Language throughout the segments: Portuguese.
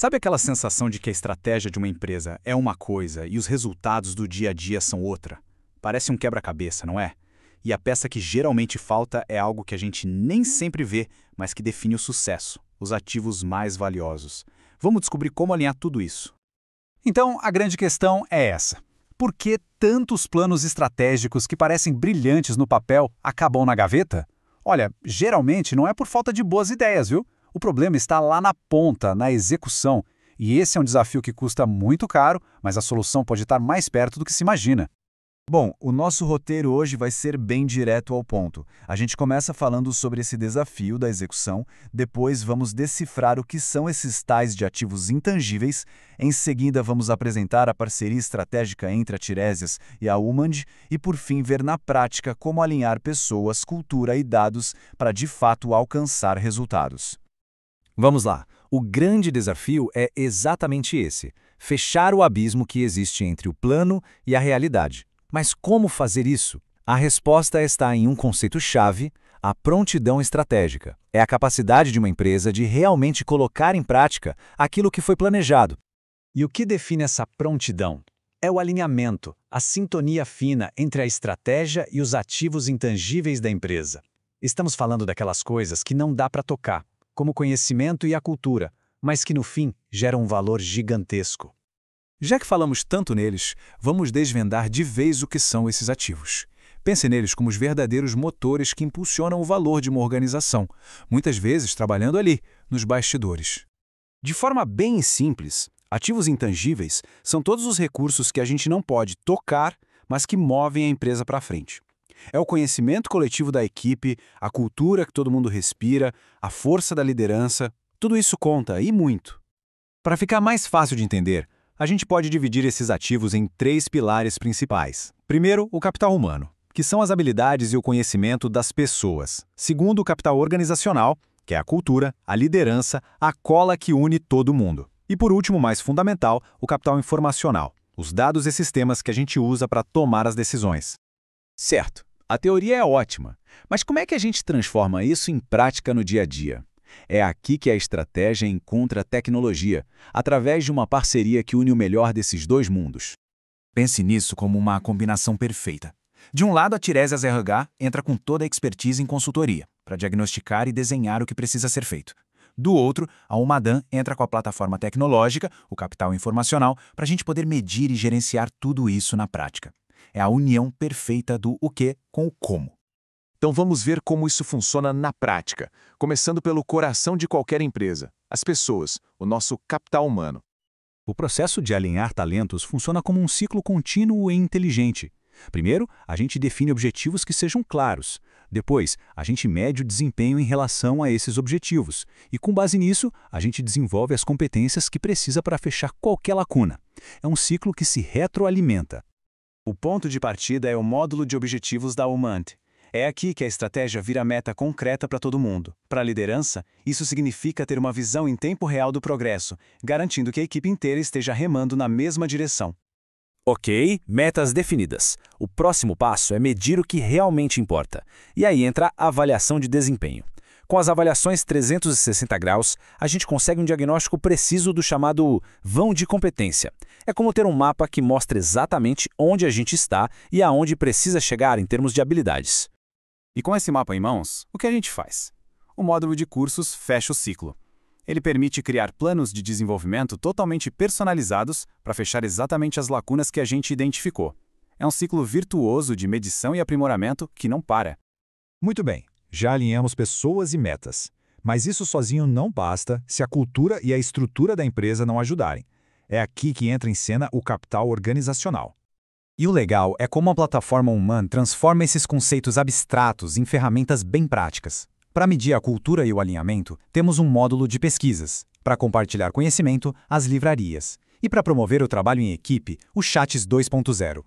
Sabe aquela sensação de que a estratégia de uma empresa é uma coisa e os resultados do dia a dia são outra? Parece um quebra-cabeça, não é? E a peça que geralmente falta é algo que a gente nem sempre vê, mas que define o sucesso, os ativos mais valiosos. Vamos descobrir como alinhar tudo isso. Então, a grande questão é essa. Por que tantos planos estratégicos que parecem brilhantes no papel acabam na gaveta? Olha, geralmente não é por falta de boas ideias, viu? O problema está lá na ponta, na execução. E esse é um desafio que custa muito caro, mas a solução pode estar mais perto do que se imagina. Bom, o nosso roteiro hoje vai ser bem direto ao ponto. A gente começa falando sobre esse desafio da execução, depois vamos decifrar o que são esses tais de ativos intangíveis, em seguida vamos apresentar a parceria estratégica entre a Tiresias e a Umand e, por fim, ver na prática como alinhar pessoas, cultura e dados para de fato alcançar resultados. Vamos lá. O grande desafio é exatamente esse: fechar o abismo que existe entre o plano e a realidade. Mas como fazer isso? A resposta está em um conceito-chave: a prontidão estratégica. É a capacidade de uma empresa de realmente colocar em prática aquilo que foi planejado. E o que define essa prontidão? É o alinhamento, a sintonia fina entre a estratégia e os ativos intangíveis da empresa. Estamos falando daquelas coisas que não dá para tocar, como o conhecimento e a cultura, mas que no fim geram um valor gigantesco. Já que falamos tanto neles, vamos desvendar de vez o que são esses ativos. Pense neles como os verdadeiros motores que impulsionam o valor de uma organização, muitas vezes trabalhando ali, nos bastidores. De forma bem simples, ativos intangíveis são todos os recursos que a gente não pode tocar, mas que movem a empresa para frente. É o conhecimento coletivo da equipe, a cultura que todo mundo respira, a força da liderança, tudo isso conta, e muito. Para ficar mais fácil de entender, a gente pode dividir esses ativos em 3 pilares principais. Primeiro, o capital humano, que são as habilidades e o conhecimento das pessoas. Segundo, o capital organizacional, que é a cultura, a liderança, a cola que une todo mundo. E por último, mais fundamental, o capital informacional, os dados e sistemas que a gente usa para tomar as decisões. Certo, a teoria é ótima, mas como é que a gente transforma isso em prática no dia a dia? É aqui que a estratégia encontra a tecnologia, através de uma parceria que une o melhor desses dois mundos. Pense nisso como uma combinação perfeita. De um lado, a Tiresias RH entra com toda a expertise em consultoria, para diagnosticar e desenhar o que precisa ser feito. Do outro, a Umadan entra com a plataforma tecnológica, o capital informacional, para a gente poder medir e gerenciar tudo isso na prática. É a união perfeita do o que com o como. Então vamos ver como isso funciona na prática, começando pelo coração de qualquer empresa, as pessoas, o nosso capital humano. O processo de alinhar talentos funciona como um ciclo contínuo e inteligente. Primeiro, a gente define objetivos que sejam claros. Depois, a gente mede o desempenho em relação a esses objetivos. E com base nisso, a gente desenvolve as competências que precisa para fechar qualquer lacuna. É um ciclo que se retroalimenta. O ponto de partida é o módulo de objetivos da Umand. É aqui que a estratégia vira meta concreta para todo mundo. Para a liderança, isso significa ter uma visão em tempo real do progresso, garantindo que a equipe inteira esteja remando na mesma direção. Ok, metas definidas. O próximo passo é medir o que realmente importa. E aí entra a avaliação de desempenho. Com as avaliações 360 graus, a gente consegue um diagnóstico preciso do chamado vão de competência. É como ter um mapa que mostra exatamente onde a gente está e aonde precisa chegar em termos de habilidades. E com esse mapa em mãos, o que a gente faz? O módulo de cursos fecha o ciclo. Ele permite criar planos de desenvolvimento totalmente personalizados para fechar exatamente as lacunas que a gente identificou. É um ciclo virtuoso de medição e aprimoramento que não para. Muito bem, já alinhamos pessoas e metas. Mas isso sozinho não basta se a cultura e a estrutura da empresa não ajudarem. É aqui que entra em cena o capital organizacional. E o legal é como a plataforma Uman transforma esses conceitos abstratos em ferramentas bem práticas. Para medir a cultura e o alinhamento, temos um módulo de pesquisas. Para compartilhar conhecimento, as livrarias. E para promover o trabalho em equipe, o Chats 2.0.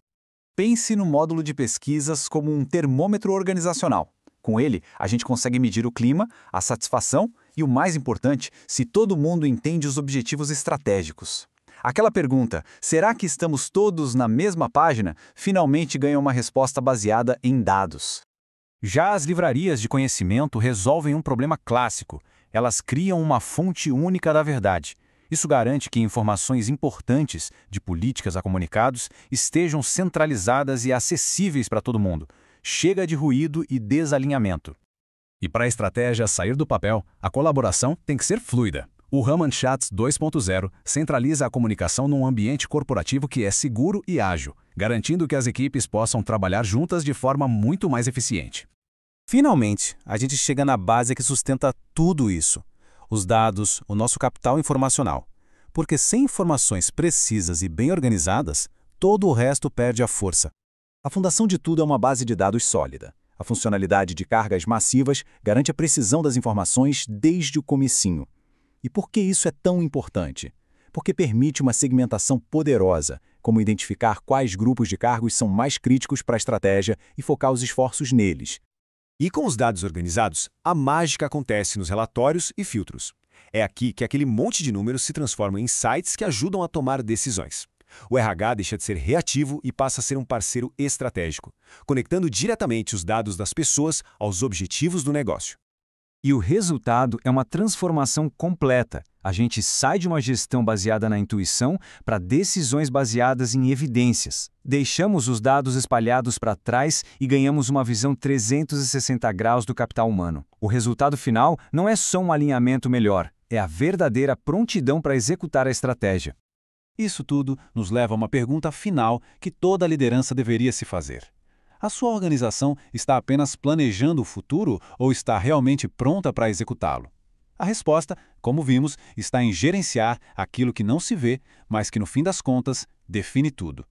Pense no módulo de pesquisas como um termômetro organizacional. Com ele, a gente consegue medir o clima, a satisfação e, o mais importante, se todo mundo entende os objetivos estratégicos. Aquela pergunta, será que estamos todos na mesma página, finalmente ganha uma resposta baseada em dados. Já as livrarias de conhecimento resolvem um problema clássico. Elas criam uma fonte única da verdade. Isso garante que informações importantes, de políticas a comunicados, estejam centralizadas e acessíveis para todo mundo. Chega de ruído e desalinhamento. E para a estratégia sair do papel, a colaboração tem que ser fluida. O Raman Chats 2.0 centraliza a comunicação num ambiente corporativo que é seguro e ágil, garantindo que as equipes possam trabalhar juntas de forma muito mais eficiente. Finalmente, a gente chega na base que sustenta tudo isso: os dados, o nosso capital informacional. Porque sem informações precisas e bem organizadas, todo o resto perde a força. A fundação de tudo é uma base de dados sólida. A funcionalidade de cargas massivas garante a precisão das informações desde o comecinho. E por que isso é tão importante? Porque permite uma segmentação poderosa, como identificar quais grupos de cargos são mais críticos para a estratégia e focar os esforços neles. E com os dados organizados, a mágica acontece nos relatórios e filtros. É aqui que aquele monte de números se transforma em insights que ajudam a tomar decisões. O RH deixa de ser reativo e passa a ser um parceiro estratégico, conectando diretamente os dados das pessoas aos objetivos do negócio. E o resultado é uma transformação completa. A gente sai de uma gestão baseada na intuição para decisões baseadas em evidências. Deixamos os dados espalhados para trás e ganhamos uma visão 360 graus do capital humano. O resultado final não é só um alinhamento melhor, é a verdadeira prontidão para executar a estratégia. Isso tudo nos leva a uma pergunta final que toda liderança deveria se fazer. A sua organização está apenas planejando o futuro ou está realmente pronta para executá-lo? A resposta, como vimos, está em gerenciar aquilo que não se vê, mas que no fim das contas define tudo.